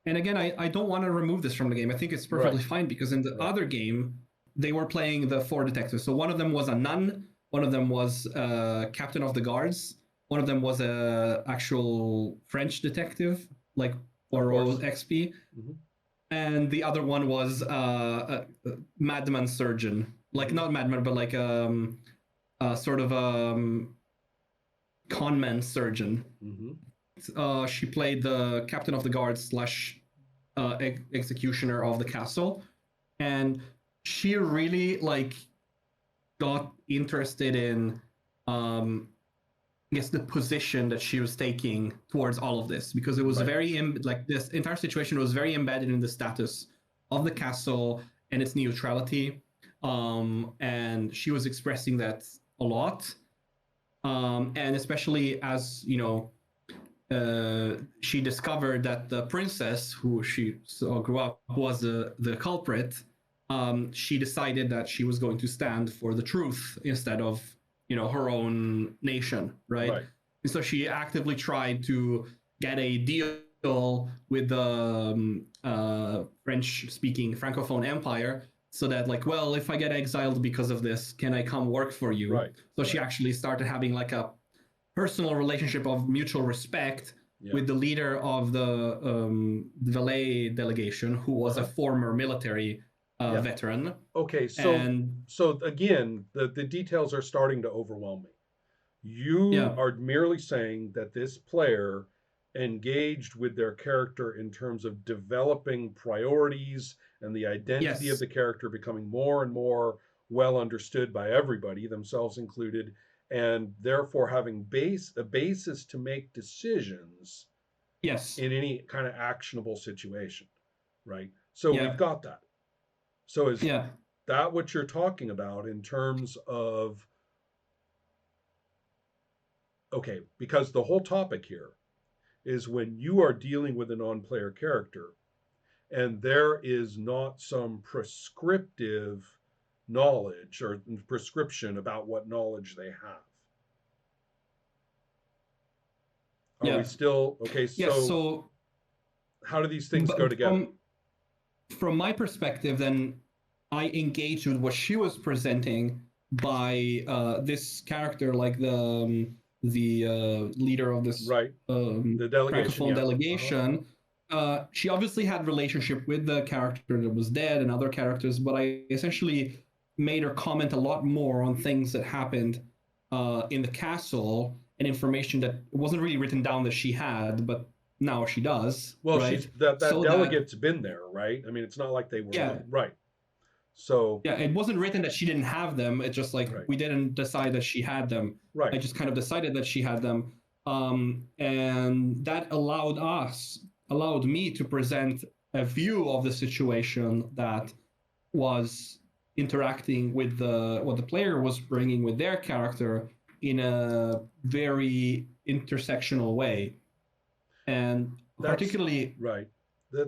And again, I don't want to remove this from the game. I think it's perfectly fine because in the other game, they were playing the 4 detectives. So one of them was a nun, one of them was captain of the guards, one of them was a actual French detective, like Poirot XP, and the other one was a madman surgeon, like not madman, but like sort of conman surgeon. She played the captain of the guard slash executioner of the castle, and she really like got interested in I guess the position that she was taking towards all of this, because it was very like this entire situation was very embedded in the status of the castle and its neutrality, and she was expressing that a lot, and especially as she discovered that the princess who she saw grew up was the culprit. She decided that she was going to stand for the truth instead of her own nation, right? And so she actively tried to get a deal with the French-speaking Francophone empire, so that like, well, if I get exiled because of this, can I come work for you? So she actually started having like a personal relationship of mutual respect with the leader of the Valais delegation, who was a former military veteran. Okay, so again, the details are starting to overwhelm me. You are merely saying that this player engaged with their character in terms of developing priorities and the identity of the character becoming more and more well understood by everybody, themselves included, and therefore having a basis to make decisions in any kind of actionable situation, right? So we've got that. So is that what you're talking about in terms of, okay, because the whole topic here is when you are dealing with a non-player character and there is not some prescriptive knowledge or prescription about what knowledge they have. Are we still okay? So how do these things go together? From my perspective, then I engaged with what she was presenting by this character, like the leader of this the delegation, Francophone delegation. She obviously had relationship with the character that was dead and other characters, but I essentially made her comment a lot more on things that happened in the castle and information that wasn't really written down that she had, but now she does. Well, she's that delegate's been there, right? I mean, it's not like they were right. So it wasn't written that she didn't have them. It's just like we didn't decide that she had them. I just kind of decided that she had them, and that allowed me to present a view of the situation that was interacting with what the player was bringing with their character in a very intersectional way, and particularly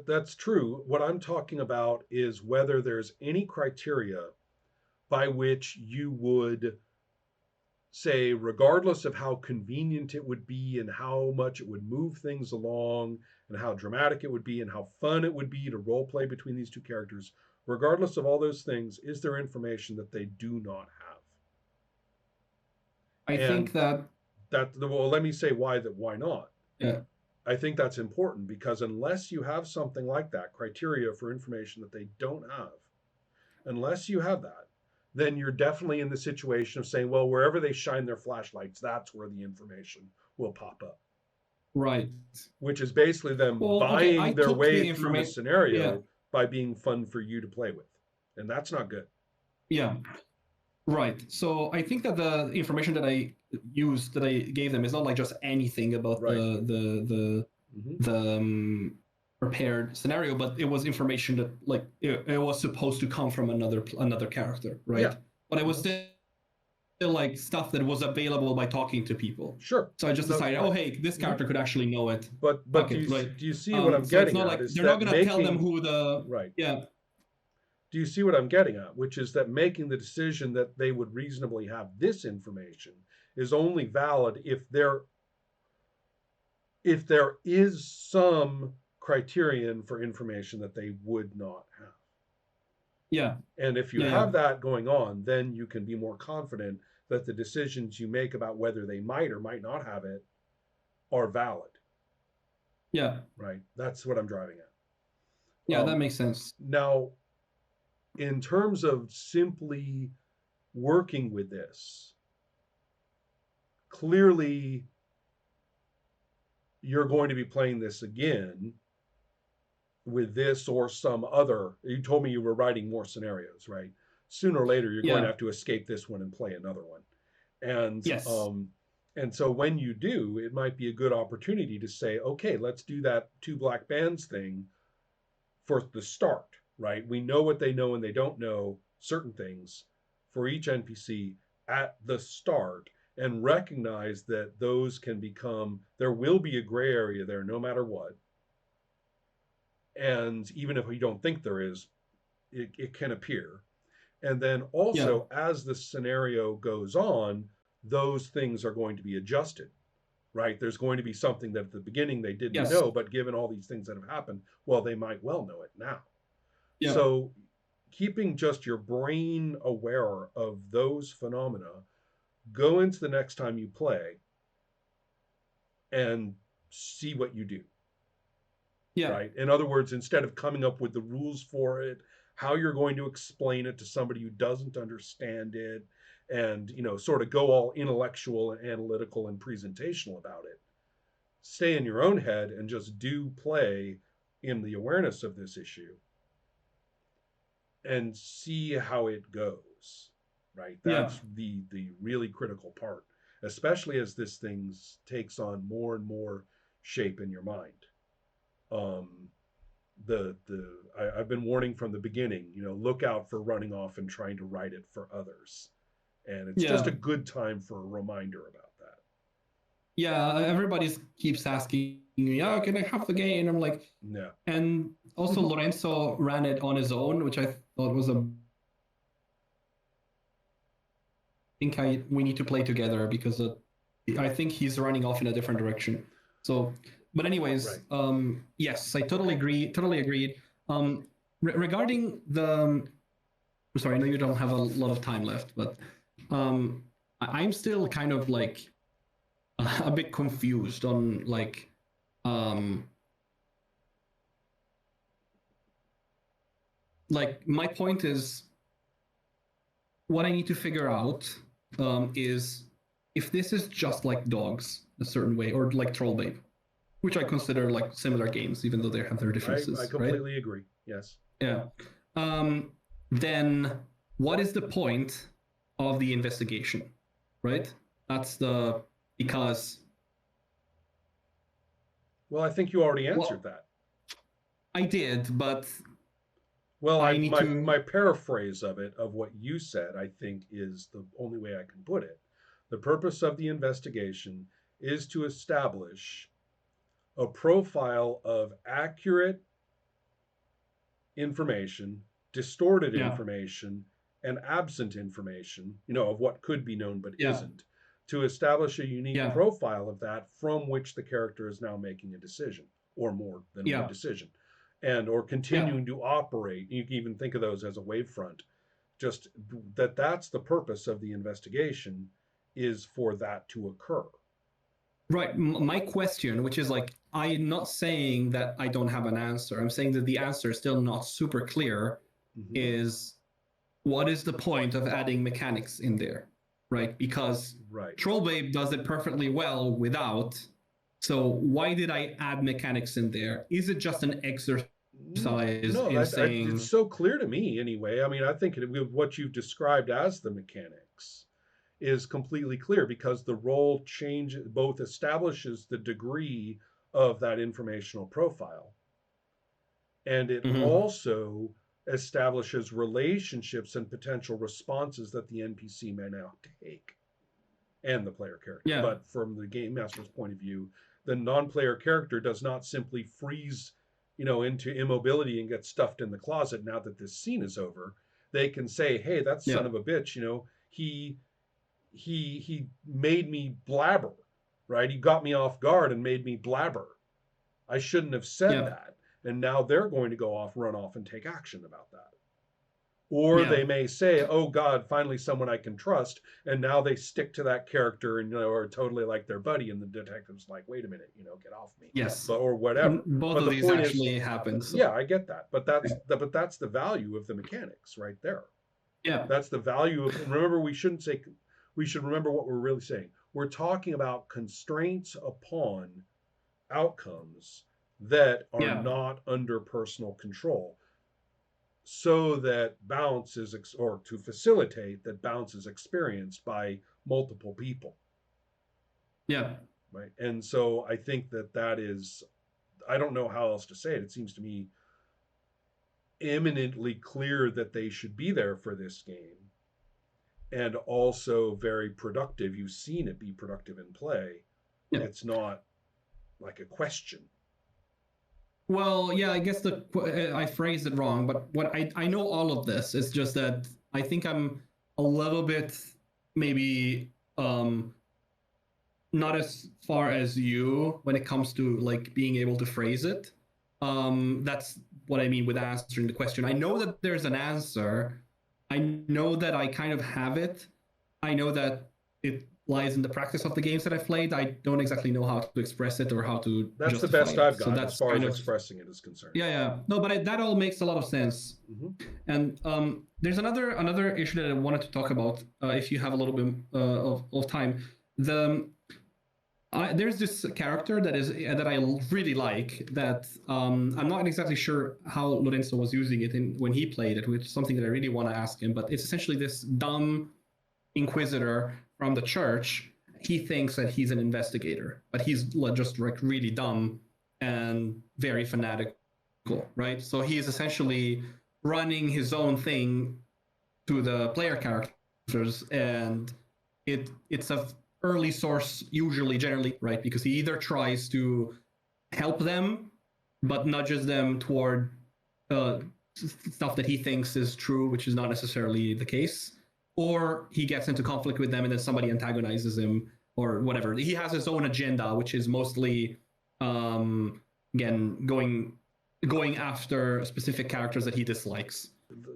that's true. What I'm talking about is whether there's any criteria by which you would say, regardless of how convenient it would be and how much it would move things along and how dramatic it would be and how fun it would be to role play between these two characters, regardless of all those things, is there information that they do not have? I think that well, let me say why not. Yeah. I think that's important because unless you have something like that, criteria for information that they don't have, unless you have that, then you're definitely in the situation of saying, well, wherever they shine their flashlights, that's where the information will pop up. Right. Which is basically them buying their way through the scenario by being fun for you to play with. And that's not good. Yeah. Right. So I think that the information that I gave them is not like just anything about the prepared scenario, but it was information that like it was supposed to come from another character, right? But it was still still like stuff that was available by talking to people. Sure. So I just No, decided, right. oh hey, this character could actually know it. But Fuck it, right? do you see what I'm So it's getting not at? like Is they're not that gonna tell them making who the right? yeah Do you see what I'm getting at? Which is that making the decision that they would reasonably have this information is only valid if there is some criterion for information that they would not have. yeah And if you yeah yeah have that going on, then you can be more confident that the decisions you make about whether they might or might not have it are valid, yeah right? That's what I'm driving at. yeah that makes sense. Now, in terms of simply working with this, clearly you're going to be playing this again with this or some other. You told me you were writing more scenarios, right? Sooner or later, you're going to Yeah. have to escape this one and play another one. And Yes. and so when you do, it might be a good opportunity to say, okay, let's do that two black bands thing for the start, right? We know what they know and they don't know certain things for each NPC at the start, and recognize that those can become, there will be a gray area there no matter what. And even if we don't think there is, it can appear. And then Yeah. also, as the scenario goes on, those things are going to be adjusted, right? There's going to be something that at the beginning they didn't Yes. know, but given all these things that have happened, well, they might well know it now. Yeah. So, keeping just your brain aware of those phenomena, go into the next time you play and see what you do, Yeah. right? In other words, instead of coming up with the rules for it, how you're going to explain it to somebody who doesn't understand it, and sort of go all intellectual and analytical and presentational about it. Stay in your own head and just do play in the awareness of this issue and see how it goes, right? Yeah. That's the really critical part, especially as this thing takes on more and more shape in your mind. um I've been warning from the beginning, look out for running off and trying to write it for others, and it's just a Yeah. good time for a reminder about that. Yeah. Everybody keeps asking me, "Oh, can I have the game?" And I'm like, Yeah. and also Lorenzo ran it on his own, which I thought was a. Think we need to play together because I think he's running off in a different direction. So, but anyways, Right. yes, I totally agree. Totally agreed. Regarding the, I'm sorry, I know you don't have a lot of time left, but I'm still kind of like a bit confused on like my point is what I need to figure out is if this is just like dogs a certain way or like Troll Babe, which I consider like similar games, even though they have their I differences, right? completely agree. Yes. Yeah. Then what is the point of the investigation, right? That's the because. Well, I think you already answered Well, that. I did, but Well, I need to. my paraphrase of it, of what you said, I think is the only way I can put it. The purpose of the investigation is to establish a profile of accurate information, distorted Yeah. information, and absent information, of what could be known but Yeah. isn't, to establish a unique Yeah. profile of that from which the character is now making a decision, or more than one Yeah. decision, and or Yeah. continuing to operate. You can even think of those as a wavefront. Just that's the purpose of the investigation, is for that to occur. Right. My question, which is like, I'm not saying that I don't have an answer. I'm saying that the answer is still not super clear. Mm-hmm. Is what is the point of adding mechanics in there, right? Because Right. Troll Babe does it perfectly well without. So why did I add mechanics in there? Is it just an exercise No, in it's saying? so clear to me anyway. I mean, I think what you've described as the mechanics is completely clear, because the role change both establishes the degree of that informational profile, and it Mhm. also establishes relationships and potential responses that the NPC may now take, and the player character. Yeah. But from the game master's point of view, the non-player character does not simply freeze, into immobility and get stuffed in the closet now that this scene is over. They can say, "Hey, that son of a bitch, he made me blabber, right? He got me off guard and made me blabber. I shouldn't have said that." And now they're going to go off, run off, and take action about that. Or they may say, "Oh God, finally someone I can trust," and now they stick to that character and are totally like their buddy, and the detective's like, "Wait a minute, get off me." Yes. Or whatever. Both of these actually happen. So. Yeah, I get that, but that's the value of the mechanics right there. Yeah. That's the value of. And remember, we should remember what we're really saying. We're talking about constraints upon outcomes that are not under personal control, so that balance is, or to facilitate that balance is experienced by multiple people. Yeah. Right. And so I think that is, I don't know how else to say it. It seems to me eminently clear that they should be there for this game, and also very productive. You've seen it be productive in play. Yeah. It's not like a question. Well, yeah, I guess I phrased it wrong, but what I know all of this. It's just that I think I'm a little bit maybe not as far as you when it comes to like being able to phrase it. That's what I mean with answering the question. I know that there's an answer. I know that I kind of have it. I know that it lies in the practice of the games that I've played. I don't exactly know how to express it or how to. That's the best I've got, so as far as expressing it is concerned. Yeah. No, but that all makes a lot of sense. Mm-hmm. And there's another issue that I wanted to talk about. If you have a little bit of time, there's this character that I really like. That I'm not exactly sure how Lorenzo was using it when he played it, which is something that I really want to ask him. But it's essentially this dumb inquisitor from the church. He thinks that he's an investigator, but he's just like really dumb and very fanatical, right? So he's essentially running his own thing to the player characters, and it's a early source generally, right? Because he either tries to help them, but nudges them toward stuff that he thinks is true, which is not necessarily the case. Or he gets into conflict with them and then somebody antagonizes him or whatever. He has his own agenda, which is mostly, again, going after specific characters that he dislikes.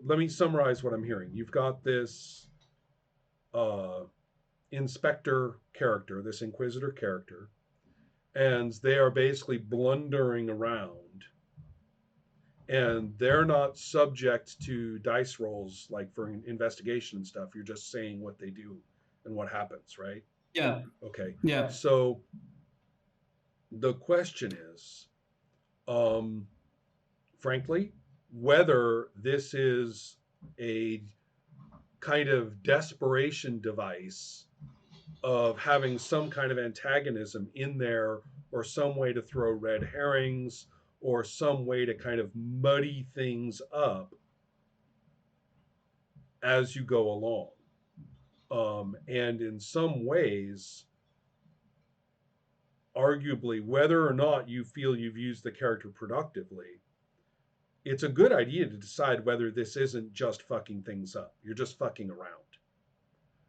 Let me summarize what I'm hearing. You've got this inspector character, this inquisitor character, and they are basically blundering around. And they're not subject to dice rolls like for investigation and stuff. You're just saying what they do and what happens, right? Yeah. Okay. Yeah. So the question is, frankly, whether this is a kind of desperation device of having some kind of antagonism in there, or some way to throw red herrings, or some way to kind of muddy things up as you go along. And in some ways, arguably, whether or not you feel you've used the character productively, it's a good idea to decide whether this isn't just fucking things up. You're just fucking around.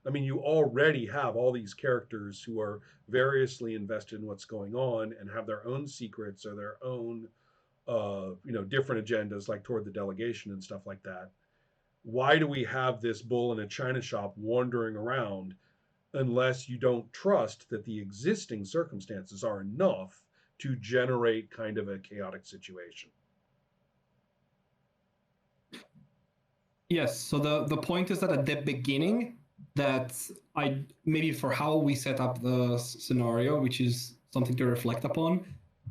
I mean, you already have all these characters who are variously invested in what's going on and have their own secrets or their own different agendas, like toward the delegation and stuff like that. Why do we have this bull in a china shop wandering around unless you don't trust that the existing circumstances are enough to generate kind of a chaotic situation? Yes. So the point is that at the beginning, that maybe for how we set up the scenario, which is something to reflect upon,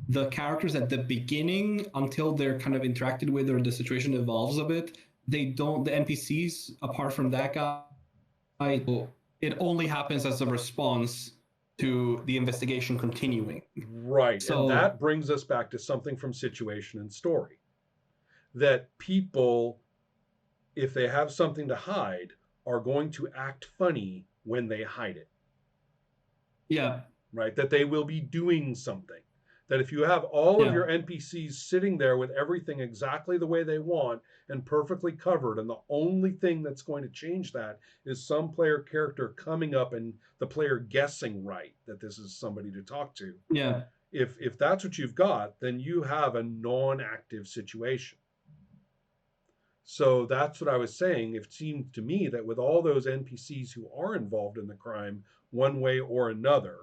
the characters at the beginning, until they're kind of interacted with or the situation evolves a bit, the NPCs, apart from that guy, it only happens as a response to the investigation continuing. Right. So, and that brings us back to something from Situation and Story. That people if they have something to hide, are going to act funny when they hide it. Yeah. Right? That they will be doing something. That if you have all of Yeah. your NPCs sitting there with everything exactly the way they want and perfectly covered, and the only thing that's going to change that is some player character coming up and the player guessing right that this is somebody to talk to. Yeah. If that's what you've got, then you have a non-active situation. So that's what I was saying. It seemed to me that with all those NPCs who are involved in the crime, one way or another,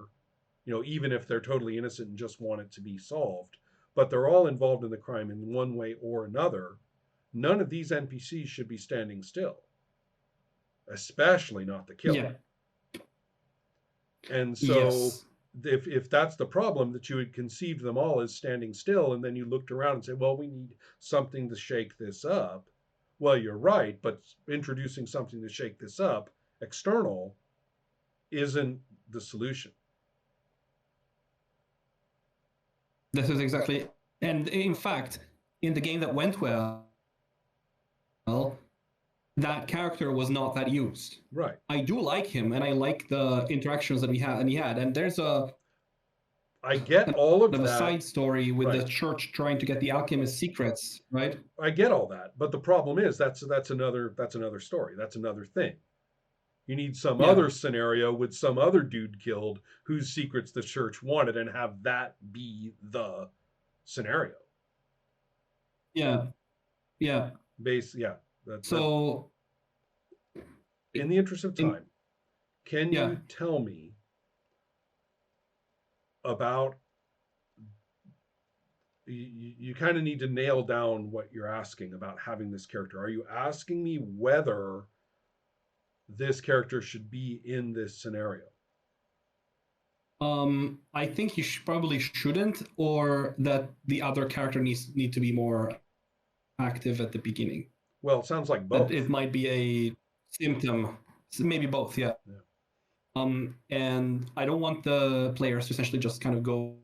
even if they're totally innocent and just want it to be solved, but they're all involved in the crime in one way or another, none of these NPCs should be standing still, especially not the killer. Yeah. And so Yes. if that's the problem, that you had conceived them all as standing still, and then you looked around and said, well, we need something to shake this up. Well, you're right, but introducing something to shake this up, external, isn't the solution. This is exactly, and in fact, in the game that went well, that character was not that used. Right. I do like him, and I like the interactions that we had, and there's I get all of a that. side story with Right. the church trying to get the alchemist secrets, right? I get all that, but the problem is that's another story. That's another thing. You need some Yeah. other scenario with some other dude killed whose secrets the church wanted, and have that be the scenario. Yeah. Yeah. Yeah. So, in the interest of in, time, can yeah. you tell me about? You kind of need to nail down what you're asking about having this character. Are you asking me whether this character should be in this scenario? I think you probably shouldn't, or that the other character need to be more active at the beginning. Well, it sounds like That both. it might be a symptom, maybe both. Yeah. And I don't want the players to essentially just kind of go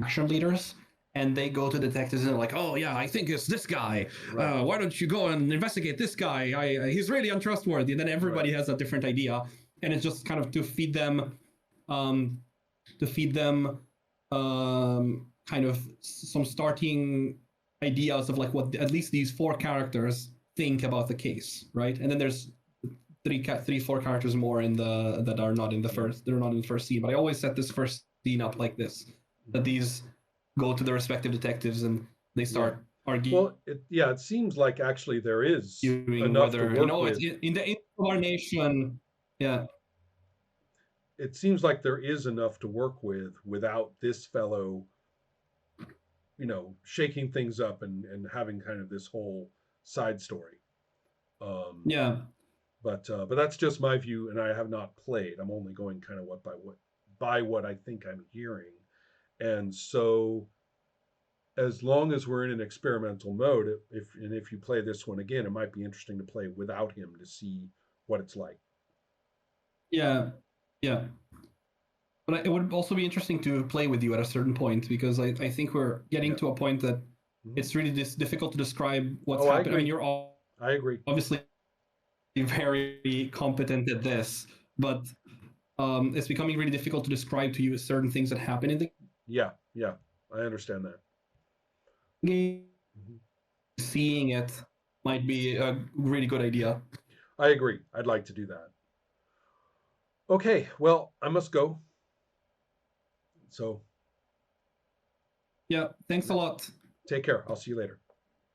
action leaders, and they go to detectives and they're like, oh yeah, I think it's this guy. Right. Why don't you go and investigate this guy? He's really untrustworthy. And then everybody has a different idea, and it's just kind of to feed them, um, kind of some starting ideas of like what at least these four characters think about the case, right? And then there's four characters more in the that are not in the first. They're not in the first scene. But I always set this first scene up like this: that these go to the respective detectives and they start arguing. Well, it seems like actually there is enough whether to work with. in the our nation. Yeah. It seems like there is enough to work with without this fellow, shaking things up and having kind of this whole side story. Yeah. But that's just my view, and I have not played. I'm only going kind of by what I think I'm hearing, and so as long as we're in an experimental mode, if you play this one again, it might be interesting to play without him to see what it's like. Yeah. Yeah. But it would also be interesting to play with you at a certain point, because I think we're getting to a point that it's really difficult to describe what's happening. I mean, I agree. Obviously very competent at this, but it's becoming really difficult to describe to you certain things that happen in the Yeah, I understand that. game. Seeing it might be a really good idea. I agree. I'd like to do that. Okay, well, I must go. So, yeah, thanks a lot. Take care. I'll see you later.